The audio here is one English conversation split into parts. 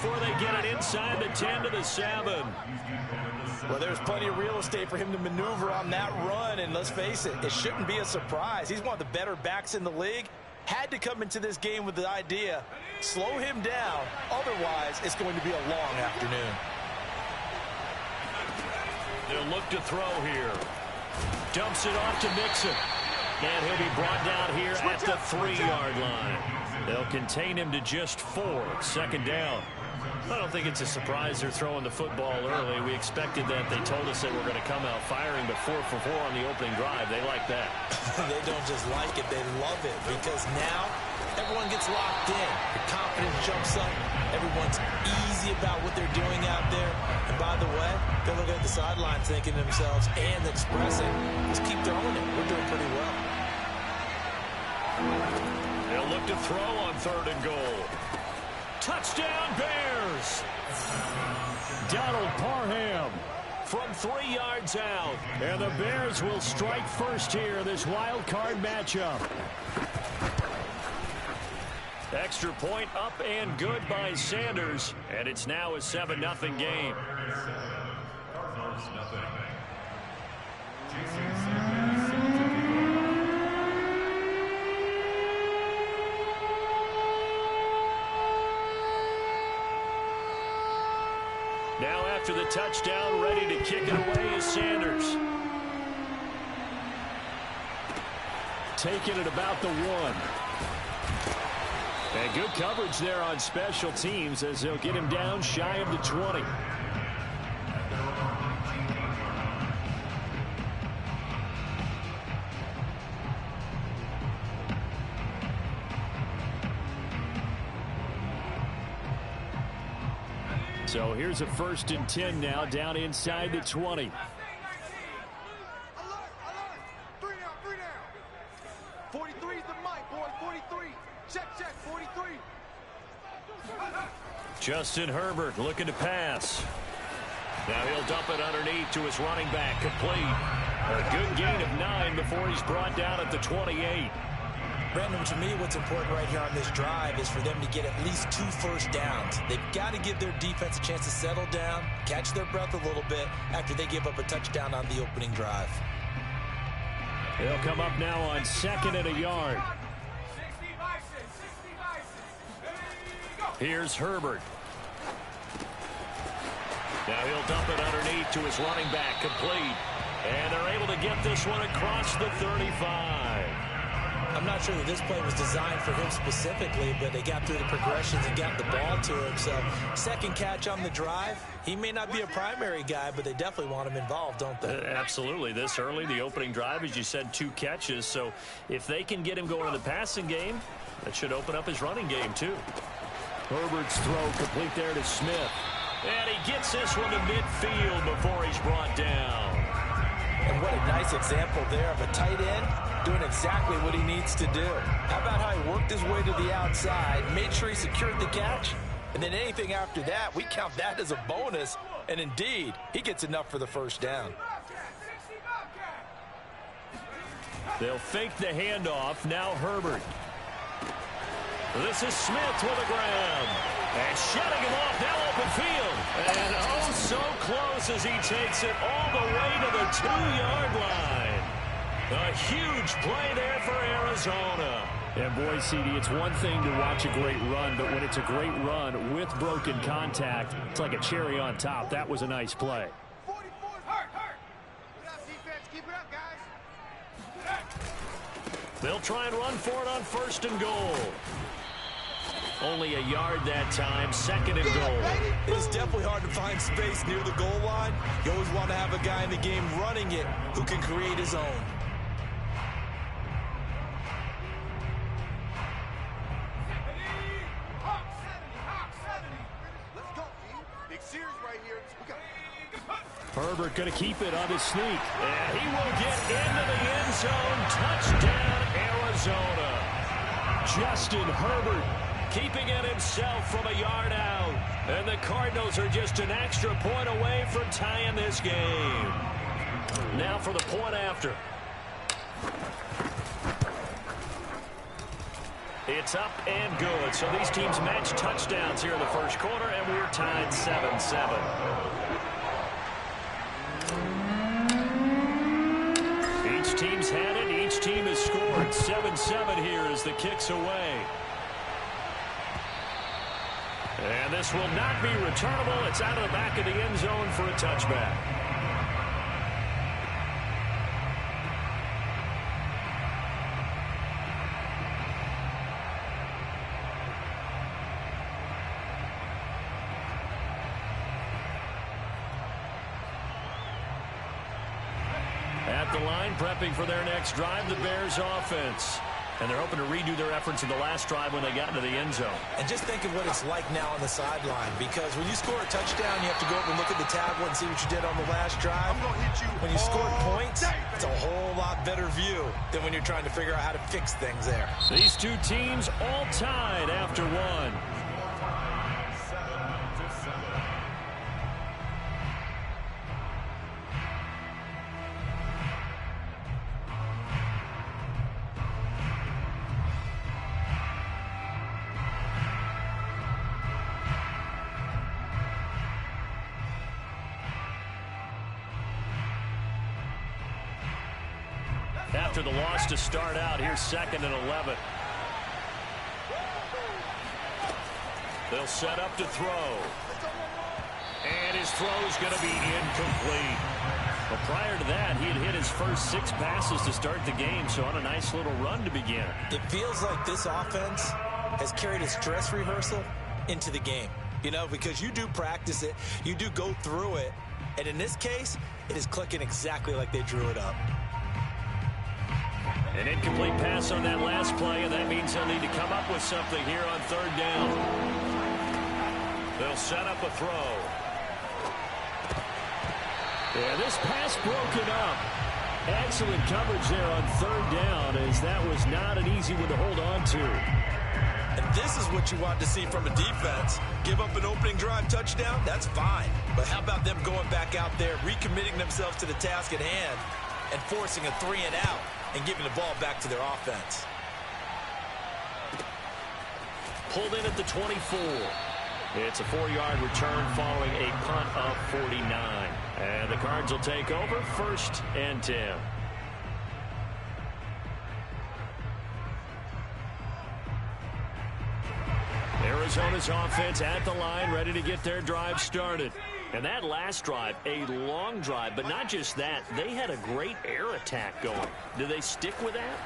before they get it inside the 10 to the 7. Well, there's plenty of real estate for him to maneuver on that run, and let's face it, it shouldn't be a surprise. He's one of the better backs in the league. Had to come into this game with the idea, slow him down, otherwise it's going to be a long afternoon. They'll look to throw here. Dumps it off to Mixon. And he'll be brought down here at the 3-yard line. They'll contain him to just 4. Second down. I don't think it's a surprise they're throwing the football early. We expected that. They told us they were going to come out firing, but 4 for 4 on the opening drive. They like that. They don't just like it, they love it, because now everyone gets locked in. The confidence jumps up. Everyone's easy about what they're doing out there. And by the way, they're looking at the sidelines thinking to themselves and expressing, let's keep throwing it. We're doing pretty well. They'll look to throw on 3rd and goal. Touchdown, Bears! Donald Parham from 3 yards out. And the Bears will strike first here, this wild card matchup. Extra point up and good by Sanders. And it's now a 7-0 game. Now after the touchdown, ready to kick it away is Sanders. Taking it about the 1. And good coverage there on special teams as they'll get him down shy of the 20. So here's a 1st and 10 now down inside the 20. Alert, 3 down. 43's the mic, boy. 43. Check, 43. Justin Herbert looking to pass. Now he'll dump it underneath to his running back. Complete. A good gain of 9 before he's brought down at the 28. Brandon, to me, what's important right here on this drive is for them to get at least 2 first downs. They've got to give their defense a chance to settle down, catch their breath a little bit after they give up a touchdown on the opening drive. They'll come up now on 2nd and a yard. Here's Herbert. Now he'll dump it underneath to his running back. Complete. And they're able to get this one across the 35. I'm not sure that this play was designed for him specifically, but they got through the progressions and got the ball to him. So, second catch on the drive. He may not be a primary guy, but they definitely want him involved, don't they? Absolutely. This early, the opening drive, as you said, 2 catches. So, if they can get him going in the passing game, that should open up his running game, too. Herbert's throw complete there to Smith. And he gets this one to midfield before he's brought down. And what a nice example there of a tight end doing exactly what he needs to do. How about how he worked his way to the outside, made sure he secured the catch, and then anything after that, we count that as a bonus. And indeed, he gets enough for the first down. They'll fake the handoff. Now Herbert. This is Smith with a grab. And shutting him off, now open field. And oh, so close as he takes it all the way to the 2-yard line. A huge play there for Arizona. And boy, CD, it's one thing to watch a great run, but when it's a great run with broken contact, it's like a cherry on top. That was a nice play. 44's hurt. Good up, defense. Keep it up, guys. They'll try and run for it on 1st and goal. Only a yard that time, 2nd and goal. It's definitely hard to find space near the goal line. You always want to have a guy in the game running it who can create his own. Let's go, team. Big series right here. Herbert going to keep it on his sneak. And he will get into the end zone. Touchdown, Arizona. Justin Herbert keeping it himself from a yard out. And the Cardinals are just an extra point away from tying this game. Now for the point after. It's up and good. So these teams match touchdowns here in the first quarter, and we're tied 7-7. Each team's had it. Each team has scored. 7-7 here as the kick's away. And this will not be returnable. It's out of the back of the end zone for a touchback. At the line, prepping for their next drive, the Bears offense. And they're hoping to redo their efforts in the last drive when they got into the end zone. And just think of what it's like now on the sideline, because when you score a touchdown, you have to go over and look at the tablet and see what you did on the last drive. I'm gonna hit you when you score points, day. it's a whole lot better view than when you're trying to figure out how to fix things there. These two teams all tied after one. After the loss to start out, here's 2nd and 11. They'll set up to throw. And his throw is going to be incomplete. Well, prior to that, he had hit his first 6 passes to start the game, so on a nice little run to begin. It feels like this offense has carried its dress rehearsal into the game. You know, because you do practice it, you do go through it, and in this case, it is clicking exactly like they drew it up. An incomplete pass on that last play, and that means they'll need to come up with something here on 3rd down. They'll set up a throw. Yeah, this pass broken up. Excellent coverage there on 3rd down, as that was not an easy one to hold on to. And this is what you want to see from a defense. Give up an opening drive touchdown, that's fine. But how about them going back out there, recommitting themselves to the task at hand, and forcing a 3 and out, and giving the ball back to their offense. Pulled in at the 24. It's a 4-yard return following a punt of 49. And the Cards will take over 1st and 10. Arizona's offense at the line, ready to get their drive started. And that last drive, a long drive, but not just that. They had a great air attack going. Do they stick with that?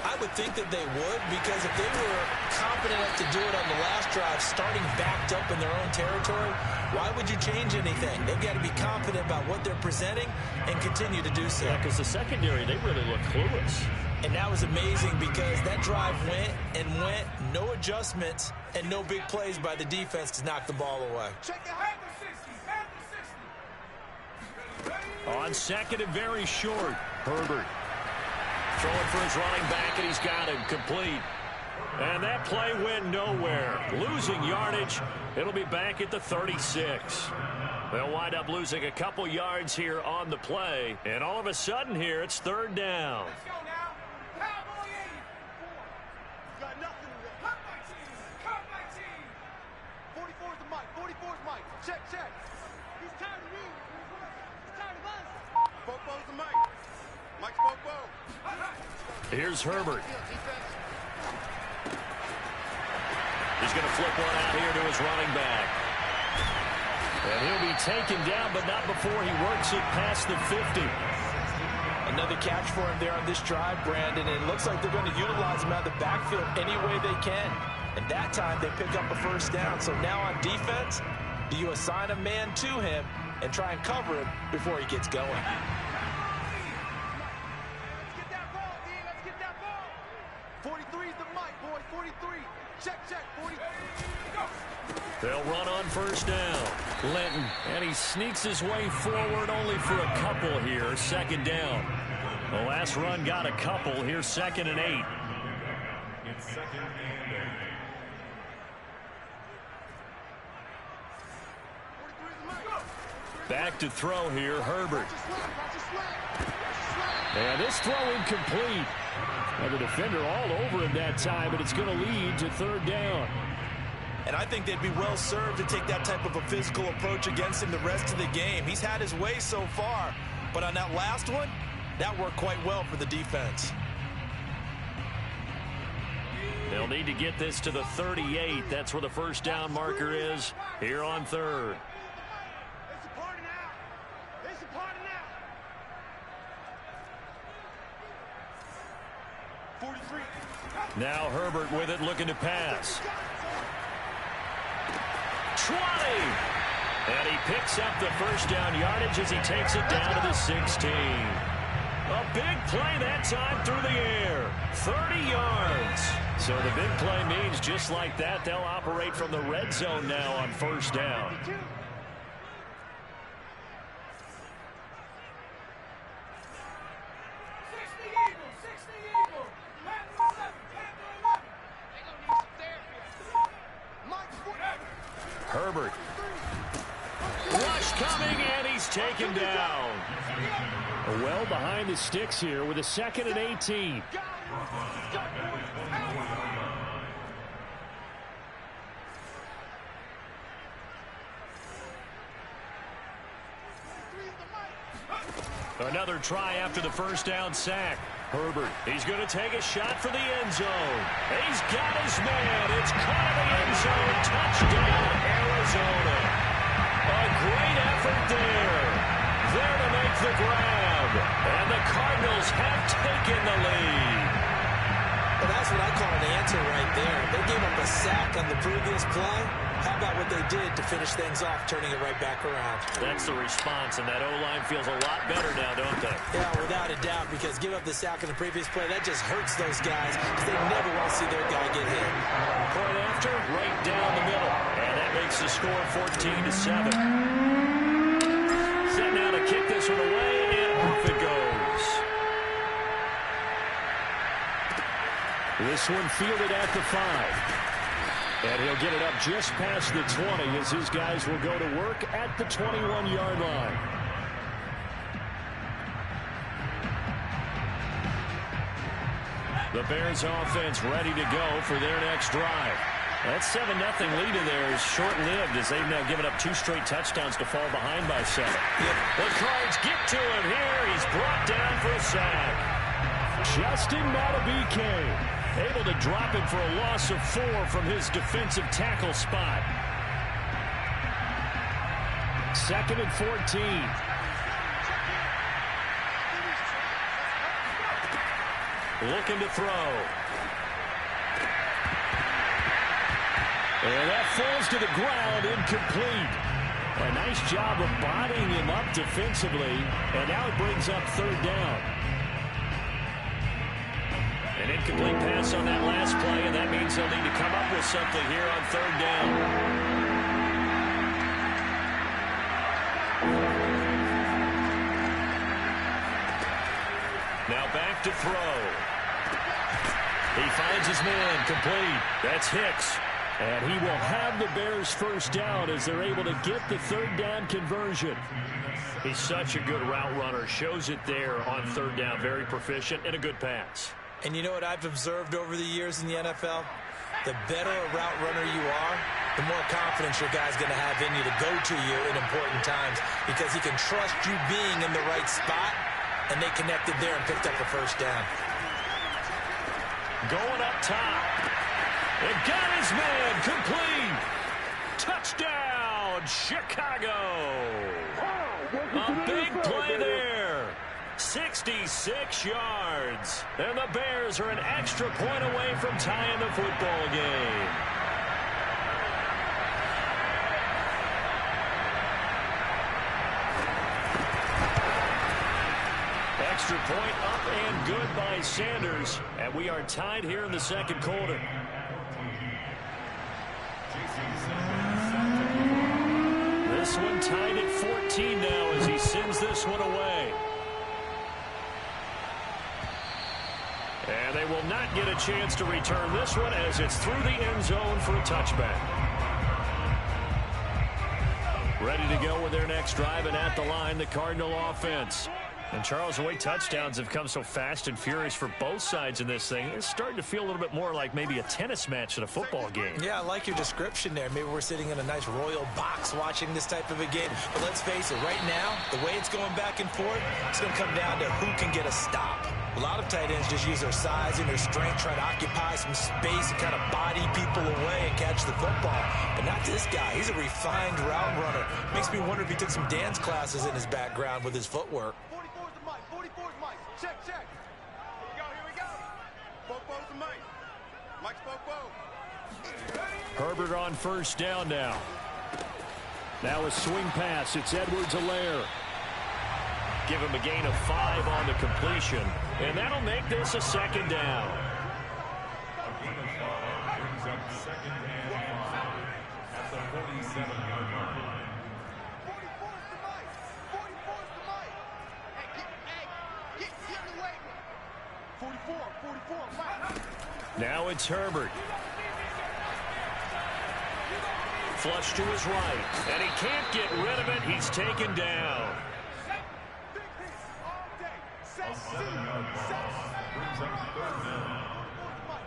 I would think that they would, because if they were confident enough to do it on the last drive, starting backed up in their own territory, why would you change anything? They've got to be confident about what they're presenting and continue to do so. Yeah, because the secondary, they really look clueless. And that was amazing, because that drive went and went, no adjustments, and no big plays by the defense to knock the ball away. On 2nd and very short, Herbert throwing for his running back, and he's got him complete. And that play went nowhere. Losing yardage. It'll be back at the 36. They'll wind up losing a couple yards here on the play. And all of a sudden here, it's 3rd down. Let's go now. Cowboy 80. Got nothing to do. Cut my team. Cut my team. 44 is the mic. 44 is Mike. Check, check. He's tired of you. He's tired of us. Bobo's the mic. Mike's Bobo. Here's Herbert. He's going to flip one out here to his running back. And he'll be taken down, but not before he works it past the 50. Another catch for him there on this drive, Brandon. And it looks like they're going to utilize him out of the backfield any way they can. And that time they pick up a 1st down. So now on defense, do you assign a man to him and try and cover him before he gets going? Let's get that ball, D. Let's get that ball. 43 is the mic, boy. 43. Check, check. 43. They'll run on 1st down. Linton, and he sneaks his way forward only for a couple here. 2nd down. The last run got a couple. Here's 2nd and 8. It's 2nd and 8. Back to throw here, Herbert. And this throw incomplete. And the defender all over him that time, but it's going to lead to third down. And I think they'd be well served to take that type of a physical approach against him the rest of the game. He's had his way so far, but on that last one, that worked quite well for the defense. They'll need to get this to the 38. That's where the first down marker is here on third. It's a party now. It's a party now. 43. Now Herbert with it, looking to pass. 20. And he picks up the first down yardage as he takes it down to the 16. A big play that time through the air. 30 yards. So the big play means just like that, they'll operate from the red zone now on first down. Herbert. Rush coming, and he's taken down. Well behind the sticks here with a 2nd and 18. Another try after the first down sack. Herbert, he's going to take a shot for the end zone. He's got his man. It's caught in the end zone. Touchdown, Arizona. A great effort there. There to make the grab. And the Cardinals have taken the lead. Well, that's what I call an answer right there. They gave up a sack on the previous play. How about what they did to finish things off, turning it right back around? That's the response, and that O-line feels a lot better now, don't they? Yeah, without a doubt, because give up the sack on the previous play, that just hurts those guys because they never want to see their guy get hit. Point after, right down the middle. And that makes the score 14-7. Set now to kick this one away, and off it goes. This one fielded at the 5. And he'll get it up just past the 20 as his guys will go to work at the 21-yard line. The Bears offense ready to go for their next drive. That 7-0 lead of theirs is short-lived as they've now given up 2 straight touchdowns to fall behind by 7. The Cards get to him here. He's brought down for a sack. Justin Madubuike able to drop him for a loss of 4 from his defensive tackle spot. 2nd and 14. Looking to throw. And that falls to the ground, incomplete. A nice job of bodying him up defensively, and now it brings up third down. An incomplete pass on that last play, and that means they'll need to come up with something here on third down. Now back to throw. He finds his man, complete. That's Hicks. And he will have the Bears first down as they're able to get the third down conversion. He's such a good route runner. Shows it there on third down. Very proficient and a good pass. And you know what I've observed over the years in the NFL? The better a route runner you are, the more confidence your guy's going to have in you to go to you in important times because he can trust you being in the right spot, and they connected there and picked up the first down. Going up top. And got his man, complete. Touchdown, Chicago. A big play there. 66 yards. And the Bears are an extra point away from tying the football game. Extra point up and good by Sanders. And we are tied here in the second quarter. This one tied at 14 now as he sends this one away. And they will not get a chance to return this one as it's through the end zone for a touchback. Ready to go with their next drive, and at the line, the Cardinal offense. And, Charles, the way touchdowns have come so fast and furious for both sides in this thing, it's starting to feel a little bit more like maybe a tennis match than a football game. Yeah, I like your description there. Maybe we're sitting in a nice royal box watching this type of a game. But let's face it, right now, the way it's going back and forth, it's going to come down to who can get a stop. A lot of tight ends just use their size and their strength, try to occupy some space and kind of body people away and catch the football. But not this guy. He's a refined route runner. Makes me wonder if he took some dance classes in his background with his footwork. 44's the mic. 44's Mike. Check, check. Here we go. Bobo's the mic. Mike's Bobo. Herbert on first down now. Now a swing pass. It's Edwards-Helaire. Give him a gain of 5 on the completion. And that'll make this a second down. A gain of 5 brings up second and 5 at the 47-yard line. 44's the mic. 44's the mic. Hey, get in the way. 44, Mike. Now it's Herbert. Flush to his right. And he can't get rid of it. He's taken down. A 7-yard loss brings up third down.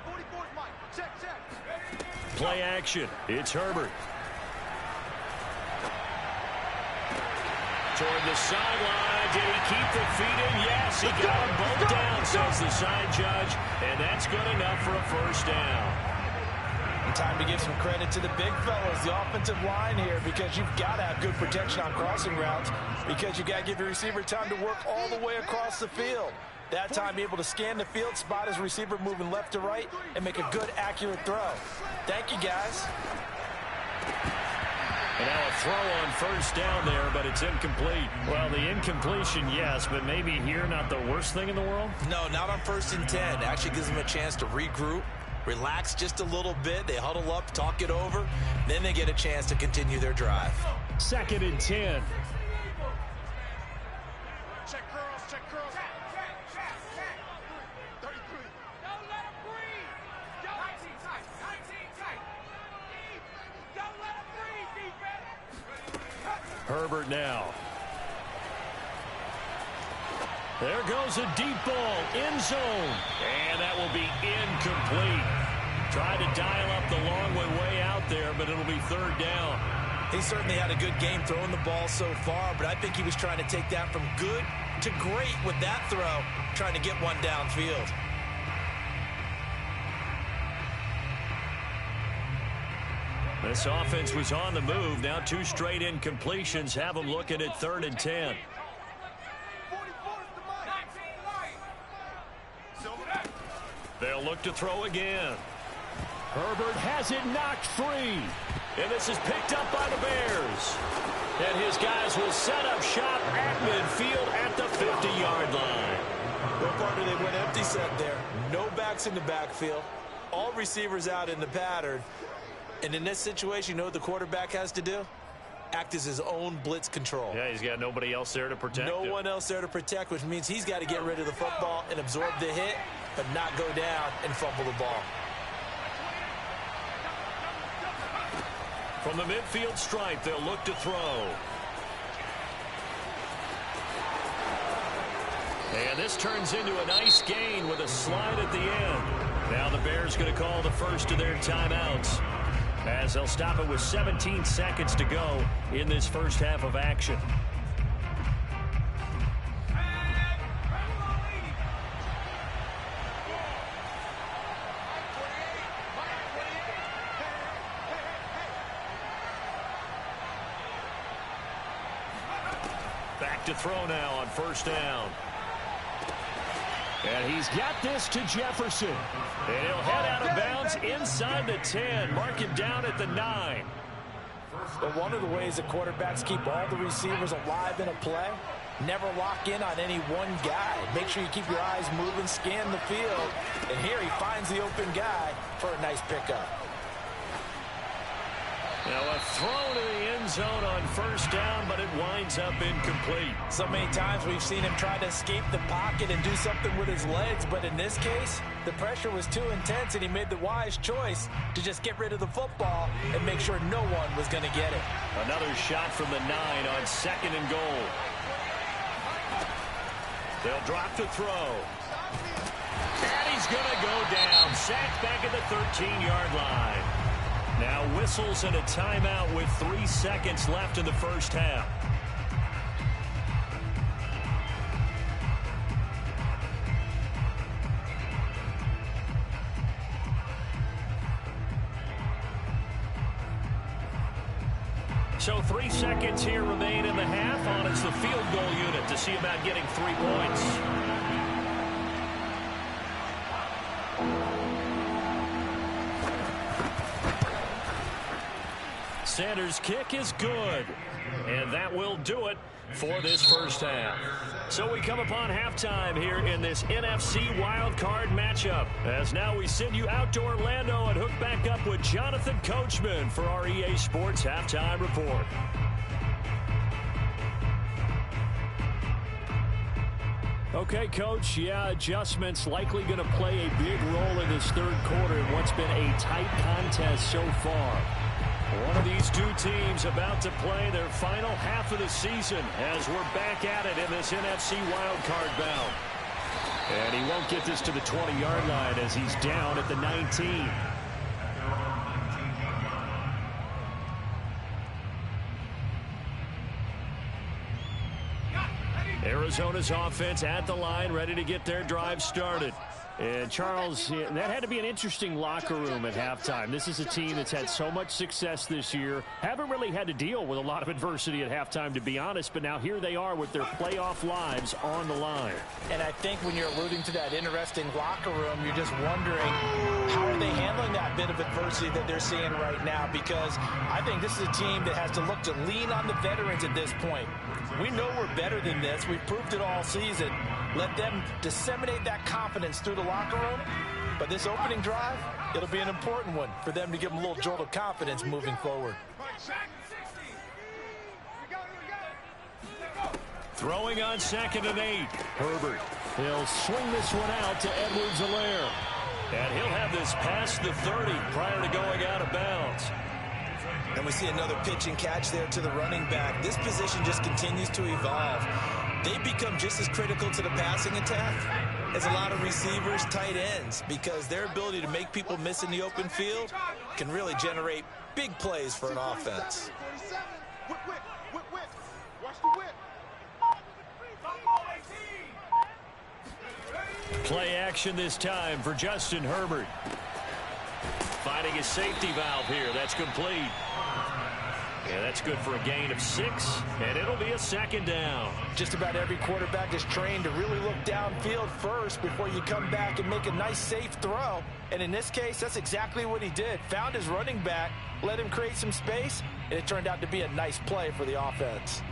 44's Mike. Check. Play action. It's Herbert. Toward the sideline. Did he keep the feet in? Yes, he got them both down, says the side judge. And that's good enough for a first down. And time to give some credit to the big fellas, the offensive line here, because you've got to have good protection on crossing routes, because you've got to give your receiver time to work all the way across the field. That time, be able to scan the field, spot his receiver moving left to right, and make a good, accurate throw. Thank you, guys. And now a throw on first down there, but it's incomplete. Well, the incompletion, yes, but maybe here not the worst thing in the world? No, not on 1st and 10. Actually gives them a chance to regroup, relax just a little bit. They huddle up, talk it over. Then they get a chance to continue their drive. 2nd and 10. Check girls. 33. Don't let him breathe. 19 tight. Don't let him breathe, defense. Herbert now. There goes a deep ball, end zone. And that will be incomplete. Tried to dial up the long way out there, but it'll be 3rd down. He certainly had a good game throwing the ball so far, but I think he was trying to take that from good to great with that throw, trying to get one downfield. This offense was on the move. Now 2 straight incompletions have them looking at 3rd and 10. 44's the mic. They'll look to throw again. Herbert has it knocked free. And this is picked up by the Bears. And his guys will set up shop at midfield at the 50-yard line. No partner, they went empty set there. No backs in the backfield. All receivers out in the pattern. And in this situation, you know what the quarterback has to do? Act as his own blitz control. Yeah, he's got nobody else there to protect him. No one else there to protect, which means he's got to get rid of the football and absorb the hit, but not go down and fumble the ball. From the midfield stripe, they'll look to throw. And this turns into a nice gain with a slide at the end. Now the Bears going to call the first of their timeouts, as they'll stop it with 17 seconds to go in this first half of action. Back to throw now on first down. And he's got this to Jefferson. And he'll head out of bounds inside the 10. Mark him down at the 9. But one of the ways that quarterbacks keep all the receivers alive in a play, never lock in on any one guy. Make sure you keep your eyes moving, scan the field. And here he finds the open guy for a nice pickup. Now a throw to the end zone on first down, but it winds up incomplete. So many times we've seen him try to escape the pocket and do something with his legs, but in this case, the pressure was too intense and he made the wise choice to just get rid of the football and make sure no one was going to get it. Another shot from the 9 on 2nd and goal. They'll drop to throw. And he's going to go down. Sacked back at the 13-yard line. Now whistles and a timeout with 3 seconds left in the first half. So 3 seconds here remain in the half. On it's the field goal unit to see about getting 3 points. Sanders' kick is good. And that will do it for this first half. So we come upon halftime here in this NFC wildcard matchup. As now we send you out to Orlando and hook back up with Jonathan Coachman for our EA Sports Halftime Report. Okay, Coach, yeah, adjustments likely going to play a big role in this third quarter in what's been a tight contest so far. One of these two teams about to play their final half of the season as we're back at it in this NFC wildcard bout. And he won't get this to the 20-yard line as he's down at the 19. Arizona's offense at the line, ready to get their drive started. And, Charles, that had to be an interesting locker room at halftime. This is a team that's had so much success this year. Haven't really had to deal with a lot of adversity at halftime, to be honest. But now here they are with their playoff lives on the line. And I think when you're alluding to that interesting locker room, you're just wondering how are they handling that bit of adversity that they're seeing right now? Because I think this is a team that has to look to lean on the veterans at this point. We know we're better than this. We've proved it all season. Let them disseminate that confidence through the locker room. But this opening drive, it'll be an important one for them to give them a little jolt of confidence moving forward. Throwing on 2nd and 8. Herbert. He'll swing this one out to Edwards-Helaire. And he'll have this past the 30 prior to going out of bounds. And we see another pitch and catch there to the running back. This position just continues to evolve. They become just as critical to the passing attack as a lot of receivers, tight ends, because their ability to make people miss in the open field can really generate big plays for an offense. Play action this time for Justin Herbert. Finding his safety valve here. That's complete. Yeah, that's good for a gain of 6, and it'll be a 2nd down. Just about every quarterback is trained to really look downfield first before you come back and make a nice, safe throw. And in this case, that's exactly what he did. Found his running back, let him create some space, and it turned out to be a nice play for the offense.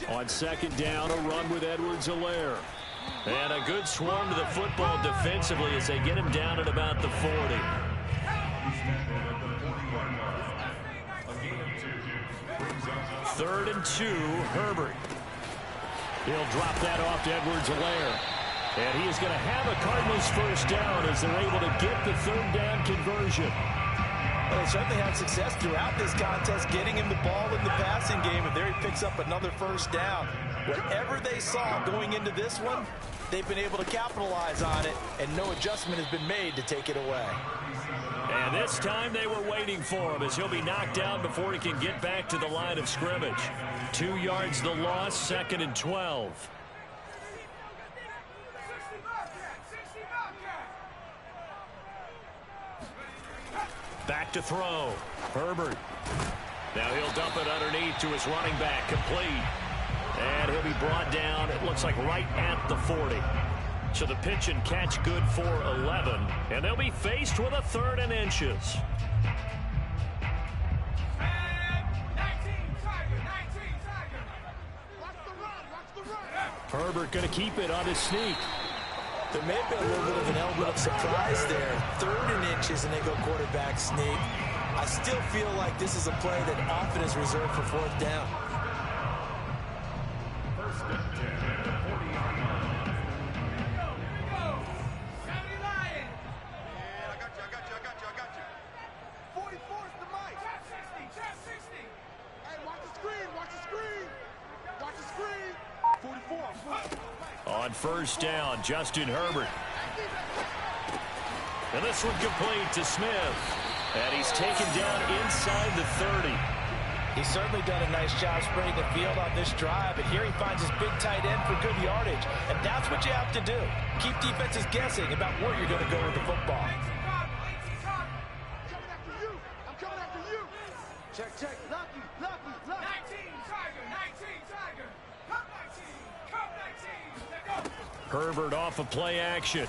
On 2nd down, a run with Edwards-Helaire. And a good swarm to the football defensively as they get him down at about the 40. Third and 2, Herbert. He'll drop that off to Edwards-Helaire. And he is going to have a Cardinals first down as they're able to get the 3rd down conversion. Well, they certainly had success throughout this contest getting him the ball in the passing game, and there he picks up another first down. Whatever they saw going into this one, they've been able to capitalize on it, and no adjustment has been made to take it away. And this time they were waiting for him as he'll be knocked down before he can get back to the line of scrimmage. 2 yards the loss, 2nd and 12. Back to throw. Herbert. Now he'll dump it underneath to his running back. Complete. And he'll be brought down, it looks like right at the 40. So the pitch and catch good for 11. And they'll be faced with a 3rd and inches. Herbert going to keep it on his sneak. There may have been a little bit of an element of surprise there. 3rd and inches, and they go quarterback sneak. I still feel like this is a play that often is reserved for 4th down. First and 10, 40-yard line. I got you. 44's the mic. first down. Justin Herbert. And this one complete to Smith. And he's taken down inside the 30. He's certainly done a nice job spreading the field on this drive, and here he finds his big tight end for good yardage. And that's what you have to do. Keep defenses guessing about where you're going to go with the football. I'm coming after you. Check. Lucky. 19, Tiger. Come 19. Let go. Herbert off of play action.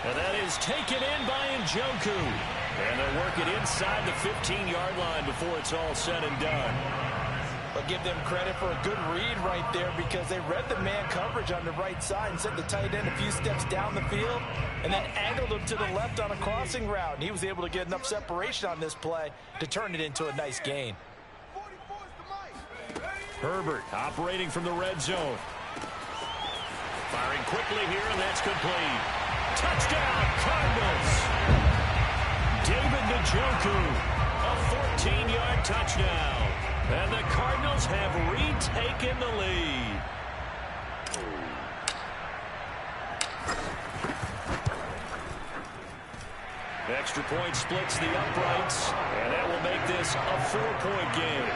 And that is taken in by Njoku. And they'll work it inside the 15-yard line before it's all said and done. But give them credit for a good read right there, because they read the man coverage on the right side and sent the tight end a few steps down the field and then angled him to the left on a crossing route. And he was able to get enough separation on this play to turn it into a nice gain. Herbert operating from the red zone. Firing quickly here, and that's complete. Touchdown, Cardinals! David Njoku, a 14-yard touchdown. And the Cardinals have retaken the lead. Extra point splits the uprights, and that will make this a 4-point game.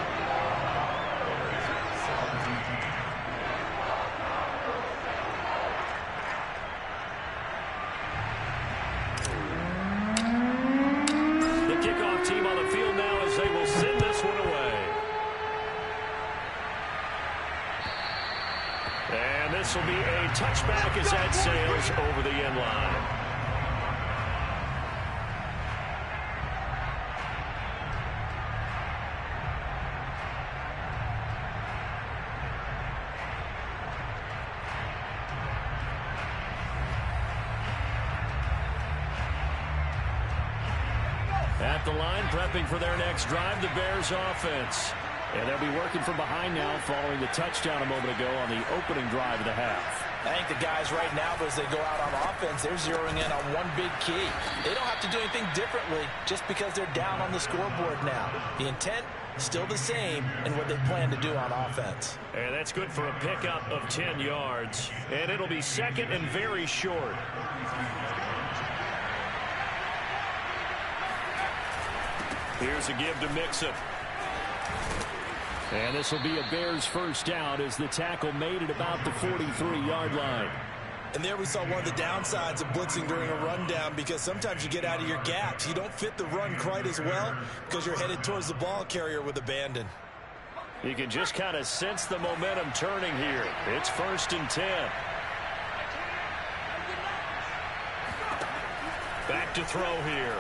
Team on the field now as they will send this one away. And this will be a touchback as that sails over the end line. At the line, prepping for their next drive, the Bears offense. And they'll be working from behind now following the touchdown a moment ago on the opening drive of the half. I think the guys right now, as they go out on offense, they're zeroing in on one big key. They don't have to do anything differently just because they're down on the scoreboard now. The intent is still the same in what they plan to do on offense. And that's good for a pickup of 10 yards. And it'll be second and very short. Here's a give to Mixon. And this will be a Bears first down as the tackle made at about the 43-yard line. And there we saw one of the downsides of blitzing during a rundown, because sometimes you get out of your gaps. You don't fit the run quite as well because you're headed towards the ball carrier with abandon. You can just kind of sense the momentum turning here. It's 1st and 10. Back to throw here.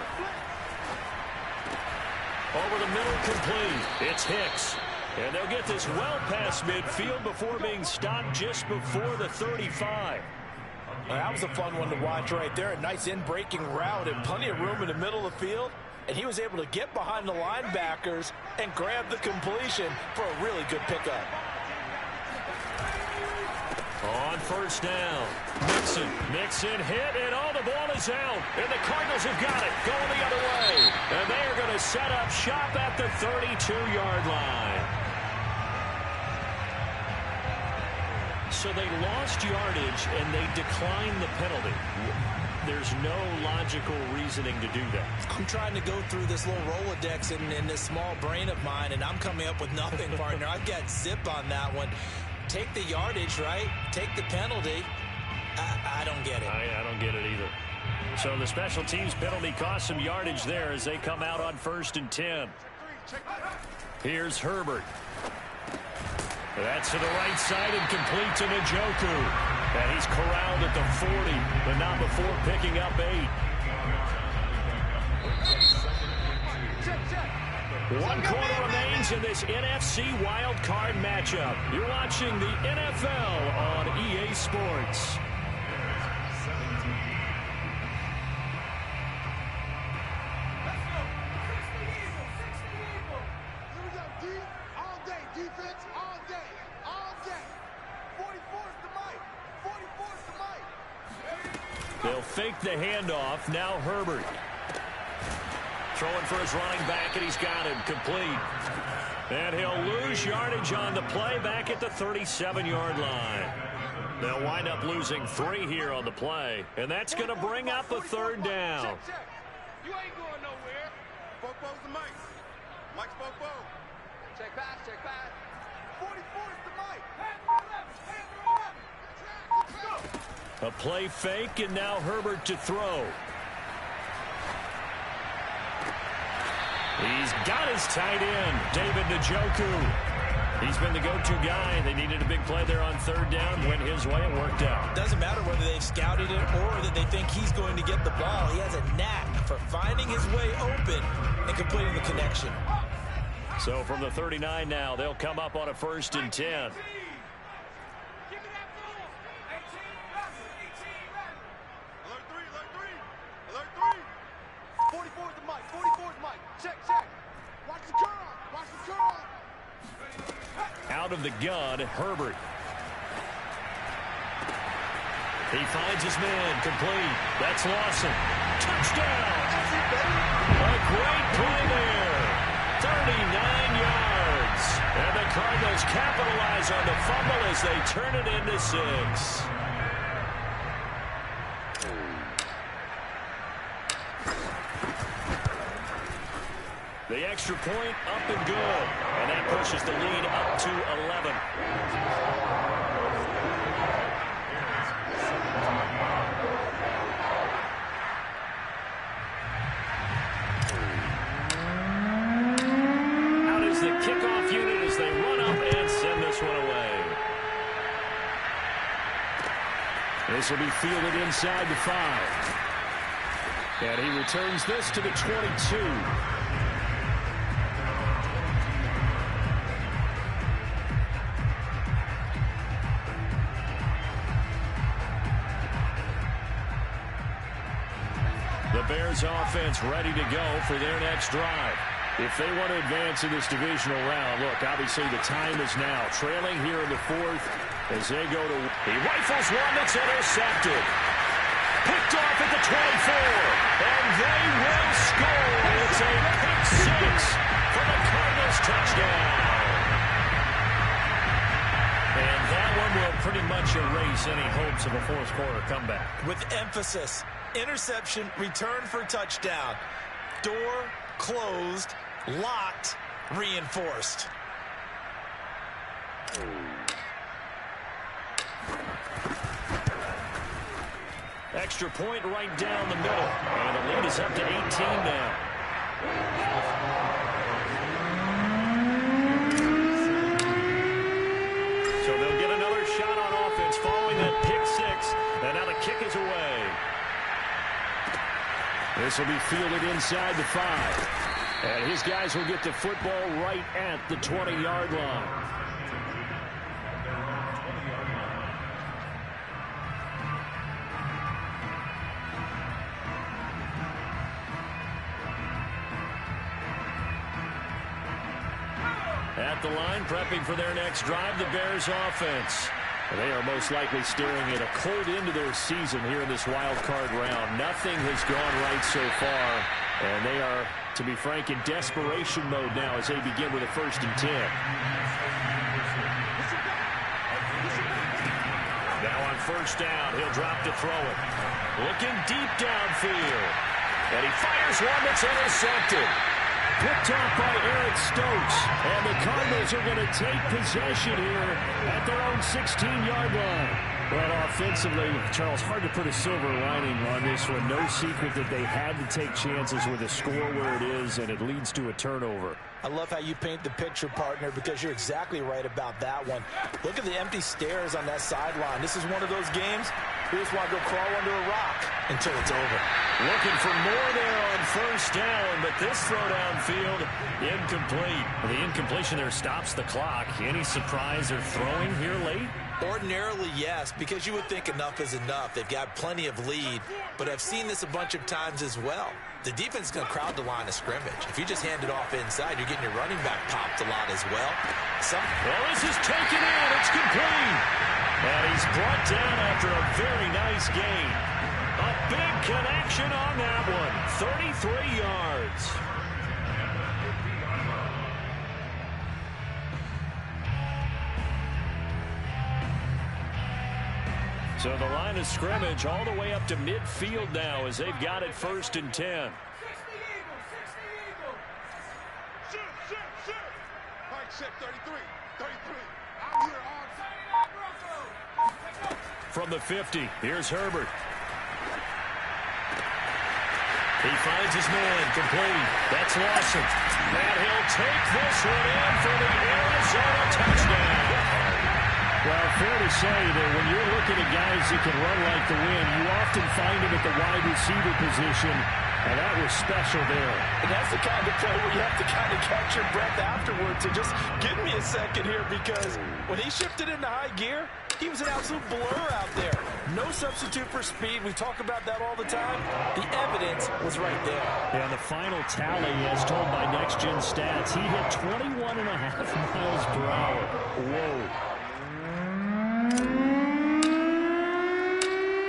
Over the middle, complete. It's Hicks. And they'll get this well past midfield before being stopped just before the 35. Well, that was a fun one to watch right there. A nice in-breaking route and plenty of room in the middle of the field. And he was able to get behind the linebackers and grab the completion for a really good pickup. On first down, Mixon hit, and all the ball is out. And the Cardinals have got it, going the other way. And they are going to set up shop at the 32-yard line. So they lost yardage, and they declined the penalty. There's no logical reasoning to do that. I'm trying to go through this little Rolodex in this small brain of mine, and I'm coming up with nothing, partner. I've got zip on that one. Take the yardage, right? Take the penalty. I don't get it. I don't get it either. So the special teams penalty cost some yardage there as they come out on 1st and 10. Here's Herbert. That's to the right side and complete to Njoku. And he's corralled at the 40, but not before picking up 8. One quarter remains in this NFC wild card matchup. You're watching the NFL on EA Sports. Defense all day. 44's the mic. 44's the mic. They'll fake the handoff. Now Herbert. Throwing for his running back, and he's got him complete. And he'll lose yardage on the play back at the 37-yard line. They'll wind up losing 3 here on the play, and that's going to bring up a third down. Check, check. You ain't going nowhere. Bobo's the Mike. Mike's Bobo. Check pass, check pass. 44's the Mike. A play fake, and now Herbert to throw. He's got his tight end, David Njoku. He's been the go-to guy. They needed a big play there on third down. Went his way. It worked out. Doesn't matter whether they've scouted it or that they think he's going to get the ball. He has a knack for finding his way open and completing the connection. So from the 39 now, they'll come up on a 1st and 10. Alert 3. 44's the Mike. 44's Mike. Check, check. Watch the curl. Watch the curl. Out of the gun, Herbert. He finds his man, complete. That's Lawson. Touchdown! A great play there. 39 yards. And the Cardinals capitalize on the fumble as they turn it into 6. The extra point up and good. And that pushes the lead up to 11. Out is the kickoff unit as they run up and send this one away. This will be fielded inside the 5. And he returns this to the 22. The Bears offense ready to go for their next drive. If they want to advance in this divisional round, look, obviously the time is now. Trailing here in the 4th as they go to... He rifles one that's intercepted. Picked off at the 24. And they will score. It's a pick 6 for the Cardinals touchdown. And that one will pretty much erase any hopes of a 4th quarter comeback. With emphasis. Interception, return for touchdown. Door closed, locked, reinforced. Extra point right down the middle. And the lead is up to 18 now. So they'll get another shot on offense following that pick 6. And now the kick is away. This will be fielded inside the 5. And his guys will get the football right at the 20-yard line. At the line, prepping for their next drive, the Bears offense. They are most likely staring at a cold end to their season here in this wild card round. Nothing has gone right so far, and they are, to be frank, in desperation mode now as they begin with a 1st and 10. Now on 1st down, he'll drop to throw it. Looking deep downfield, and he fires one that's intercepted. Picked off by Eric Stokes, and the Cardinals are going to take possession here at their own 16-yard line. Well, offensively, Charles, hard to put a silver lining on this one. No secret that they had to take chances with a score where it is, and it leads to a turnover. I love how you paint the picture, partner, because you're exactly right about that one. Look at the empty stairs on that sideline. This is one of those games we just want to go crawl under a rock until it's over. Looking for more there on 1st down, but this throw downfield, incomplete. The incompletion there stops the clock. Any surprise they're throwing here late? Ordinarily, yes, because you would think enough is enough. They've got plenty of lead, but I've seen this a bunch of times as well. The defense is going to crowd the line of scrimmage. If you just hand it off inside, you're getting your running back popped a lot as well. Well, this is taken in. It's complete. And he's brought down after a very nice gain. A big connection on that one. 33 yards. So the line of scrimmage all the way up to midfield now as they've got it 1st and 10. From the 50, here's Herbert. He finds his man, complete. That's Lawson. And he'll take this one in for the Arizona touchdown. Well, fair to say that when you're looking at guys that can run like the wind, you often find him at the wide receiver position, and that was special there. And that's the kind of play where you have to kind of catch your breath afterwards and just give me a second here, because when he shifted into high gear, he was an absolute blur out there. No substitute for speed. We talk about that all the time. The evidence was right there. And the final tally, as told by Next Gen Stats, he hit 21.5 miles per hour. Whoa.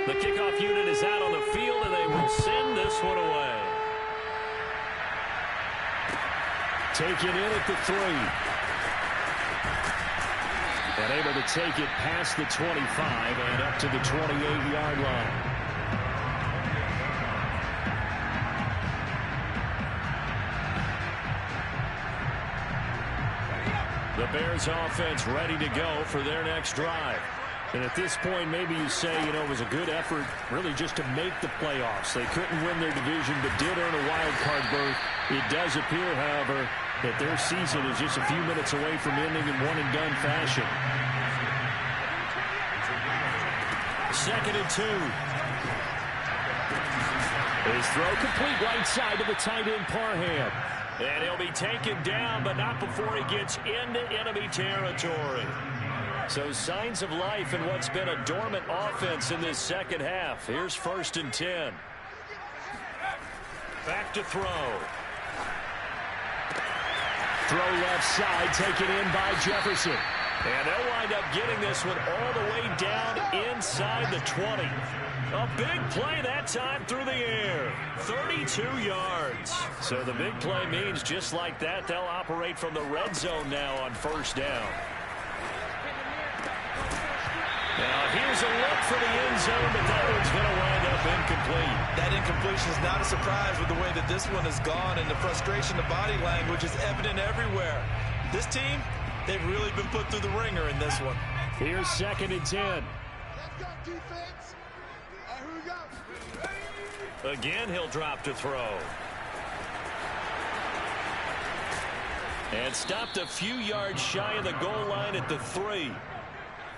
The kickoff unit is out on the field, and they will send this one away. Taken in at the 3. And able to take it past the 25 and up to the 28-yard line. The Bears offense ready to go for their next drive. And at this point, maybe you say, you know, it was a good effort really just to make the playoffs. They couldn't win their division but did earn a wild card berth. It does appear, however, that their season is just a few minutes away from ending in one-and-done fashion. 2nd and 2. His throw complete right side to the tight end Parham. And he'll be taken down, but not before he gets into enemy territory. So signs of life in what's been a dormant offense in this second half. Here's 1st and 10. Back to throw. Throw left side, taken in by Jefferson. And they'll wind up getting this one all the way down inside the 20. A big play that time through the air. 32 yards. So the big play means just like that, they'll operate from the red zone now on 1st down. Now here's a look for the end zone, but that one's going to wind up incomplete. That incompletion is not a surprise with the way that this one has gone, and the frustration, the body language is evident everywhere. This team, they've really been put through the ringer in this one. Here's 2nd and 10. Let's go, defense. All right, here we go. Again, he'll drop to throw. And stopped a few yards shy of the goal line at the 3.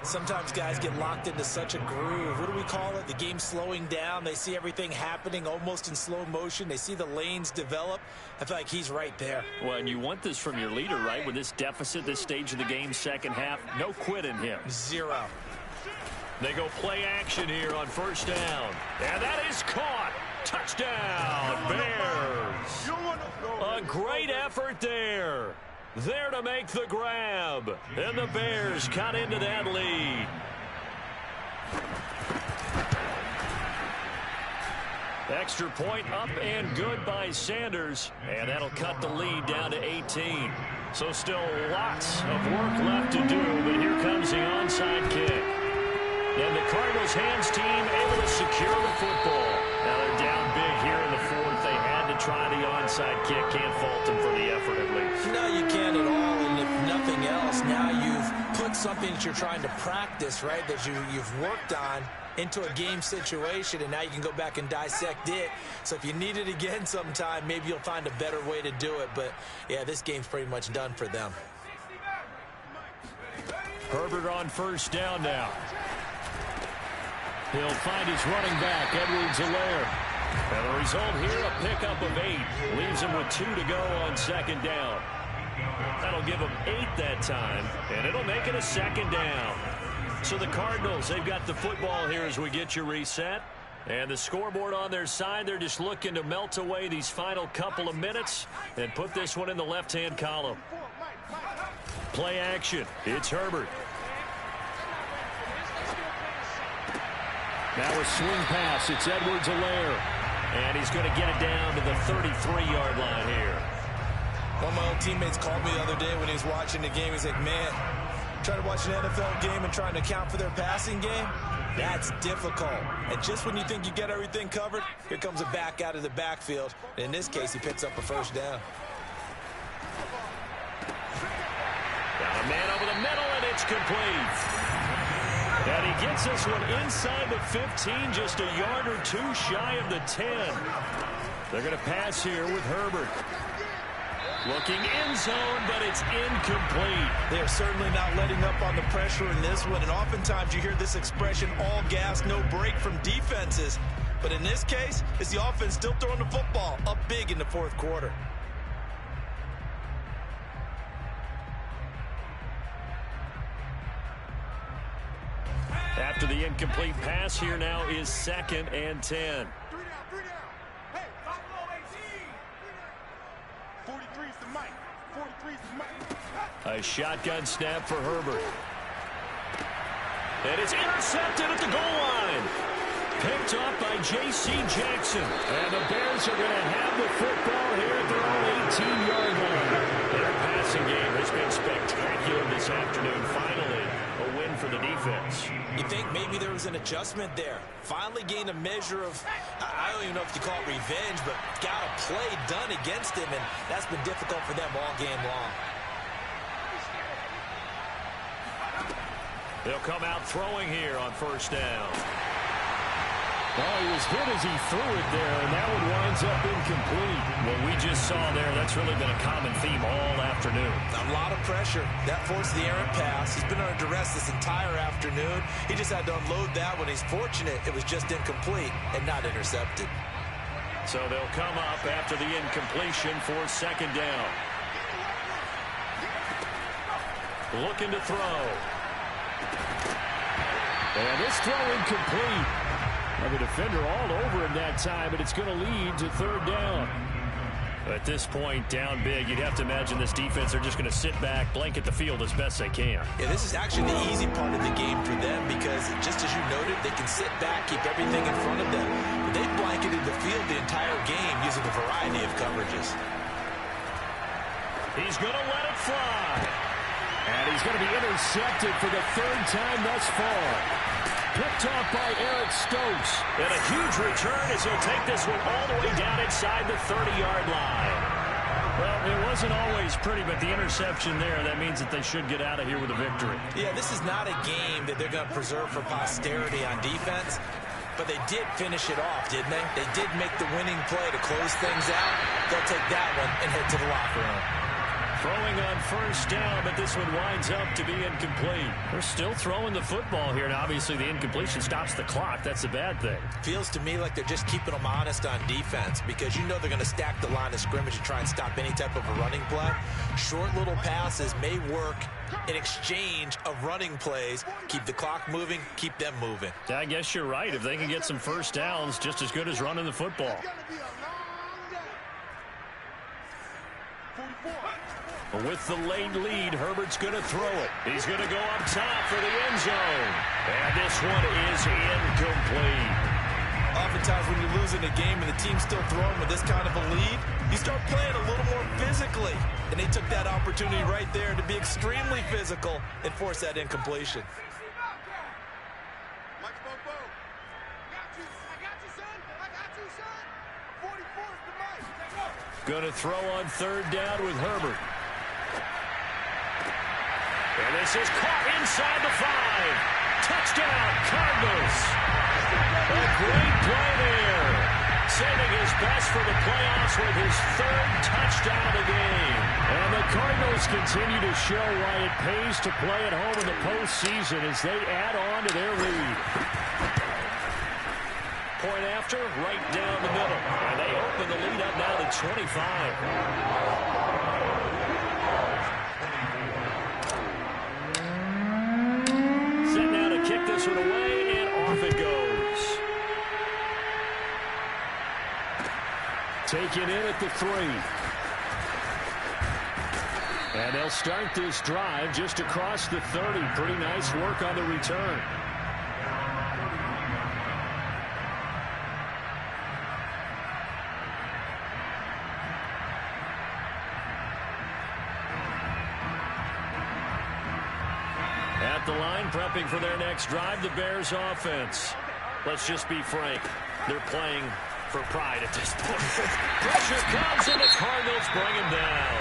Sometimes guys get locked into such a groove. What do we call it? The game slowing down. They see everything happening almost in slow motion. They see the lanes develop. I feel like he's right there. Well, and you want this from your leader, right? With this deficit, this stage of the game, second half, no quit in him. 0. They go play action here on 1st down. And that is caught. Touchdown, Bears. A great effort there. There to make the grab. And the Bears cut into that lead. Extra point up and good by Sanders. And that'll cut the lead down to 18. So still lots of work left to do, but here comes the onside kick. And the Cardinals hands team able to secure the football. Now they're down big here in the 4th. They had to try the onside kick. Can't fault them for the effort at least. No, you can't at all. And if nothing else, now you've put something that you're trying to practice, right, that you've worked on into a game situation, and now you can go back and dissect it. So if you need it again sometime, maybe you'll find a better way to do it. But, yeah, this game's pretty much done for them. Herbert on 1st down now. He'll find his running back, Edwards-Helaire. And the result here, a pickup of 8. Leaves him with 2 to go on 2nd down. That'll give him 8 that time, and it'll make it a 2nd down. So the Cardinals, they've got the football here as we get you reset. And the scoreboard on their side, they're just looking to melt away these final couple of minutes and put this one in the left-hand column. Play action. It's Herbert. Now a swing pass. It's Edwards-Helaire. And he's going to get it down to the 33-yard line here. One of my old teammates called me the other day when he was watching the game. He's like, man, trying to watch an NFL game and trying to account for their passing game, That's difficult. And just when you think you get everything covered, here comes a back out of the backfield. In this case, he picks up a first down. Got a man over the middle, and it's complete. And he gets this one inside the 15, just a yard or two shy of the 10. They're going to pass here with Herbert. Looking end zone, but it's incomplete. They're certainly not letting up on the pressure in this one, and oftentimes you hear this expression, all gas, no break from defenses. But in this case, it's the offense still throwing the football up big in the fourth quarter. After the incomplete pass, here now is 2nd and 10. 3 down, 3 down. Hey, Buffalo 18. 43's the mic. 43's the mic. A shotgun snap for Herbert. And it's intercepted at the goal line. Picked up by J.C. Jackson. And the Bears are going to have the football here at their own 18-yard line. Their passing game has been spectacular this afternoon. Finally, a win for the defense. You think maybe there was an adjustment there. Finally gained a measure of, I don't even know if you call it revenge, but got a play done against him, and that's been difficult for them all game long. They'll come out throwing here on first down. Oh, he was hit as he threw it there, and that one winds up incomplete. What we just saw there, that's really been a common theme all afternoon. A lot of pressure. That forced the errant pass. He's been under duress this entire afternoon. He just had to unload that when he's fortunate it was just incomplete and not intercepted. So they'll come up after the incompletion for 2nd down. Looking to throw. And this throw incomplete. Well, the defender all over him that time, but it's going to lead to 3rd down. At this point, down big, you'd have to imagine this defense are just going to sit back, blanket the field as best they can. Yeah, this is actually the easy part of the game for them because, just as you noted, they can sit back, keep everything in front of them. But they've blanketed the field the entire game using a variety of coverages. He's going to let it fly. And he's going to be intercepted for the 3rd time thus far. Picked off by Eric Stokes. And a huge return as he'll take this one all the way down inside the 30-yard line. Well, it wasn't always pretty, but the interception there, that means that they should get out of here with a victory. Yeah, this is not a game that they're going to preserve for posterity on defense, but they did finish it off, didn't they? They did make the winning play to close things out. They'll take that one and head to the locker room. Throwing on first down, but this one winds up to be incomplete. They're still throwing the football here, and obviously the incompletion stops the clock. That's a bad thing. Feels to me like they're just keeping them honest on defense because you know they're going to stack the line of scrimmage and try and stop any type of a running play. Short little passes may work in exchange of running plays. Keep the clock moving, keep them moving. I guess you're right. If they can get some first downs, just as good as running the football. With the late lead, Herbert's going to throw it. He's going to go up top for the end zone. And this one is incomplete. Oftentimes when you're losing a game and the team's still throwing with this kind of a lead, you start playing a little more physically. And they took that opportunity right there to be extremely physical and force that incompletion. Going to throw on 3rd down with Herbert. And this is caught inside the 5. Touchdown, Cardinals. A great play there. Saving his best for the playoffs with his 3rd touchdown of the game. And the Cardinals continue to show why it pays to play at home in the postseason as they add on to their lead. Point after, right down the middle. And they open the lead up now to 25. Kick this one away, and off it goes. Taken in at the 3. And they'll start this drive just across the 30. Pretty nice work on the return. at the line, prepping for their next drive, the Bears offense. Let's just be frank. They're playing for pride at this point. Pressure comes, and the Cardinals bring him down.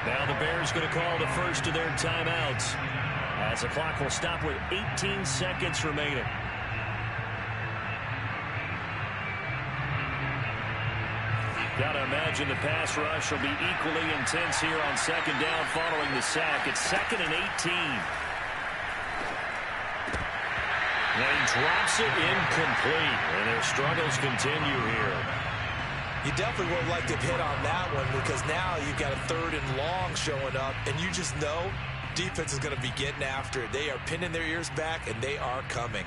Now the Bears going to call the first of their timeouts, as the clock will stop with 18 seconds remaining. Got to imagine the pass rush will be equally intense here on second down following the sack. It's 2nd and 18. And he drops it incomplete, and their struggles continue here. You definitely would like to hit on that one, because now you've got a 3rd and long showing up, and you just know defense is going to be getting after it. They are pinning their ears back, and they are coming.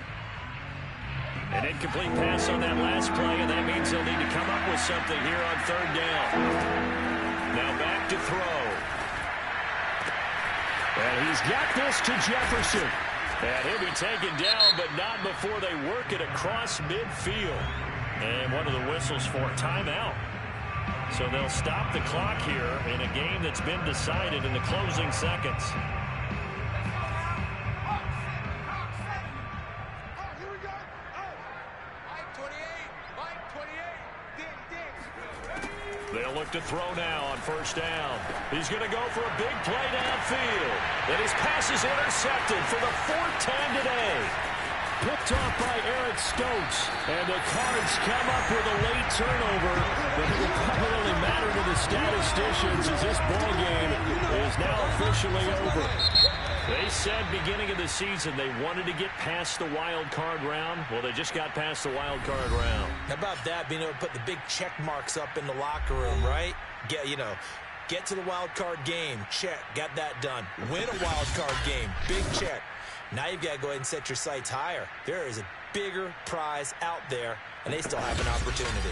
An incomplete pass on that last play, and that means they'll need to come up with something here on 3rd down. Now back to throw. And he's got this to Jefferson. And he'll be taken down, but not before they work it across midfield. And one of the whistles for timeout. So they'll stop the clock here in a game that's been decided in the closing seconds. They'll look to throw now on 1st down. He's going to go for a big play downfield. And his pass is intercepted for the 4th time today. Picked off by Eric Stokes. And the Cards come up with a late turnover. But it will probably matter to the statisticians, as this ball game is now officially over. They said beginning of the season they wanted to get past the wild card round. Well, they just got past the wild card round. How about that, being able to put the big check marks up in the locker room, right? Get to the wild card game. Check. Got that done. Win a wild card game. Big check. Now you've got to go ahead and set your sights higher. There is a bigger prize out there, and they still have an opportunity.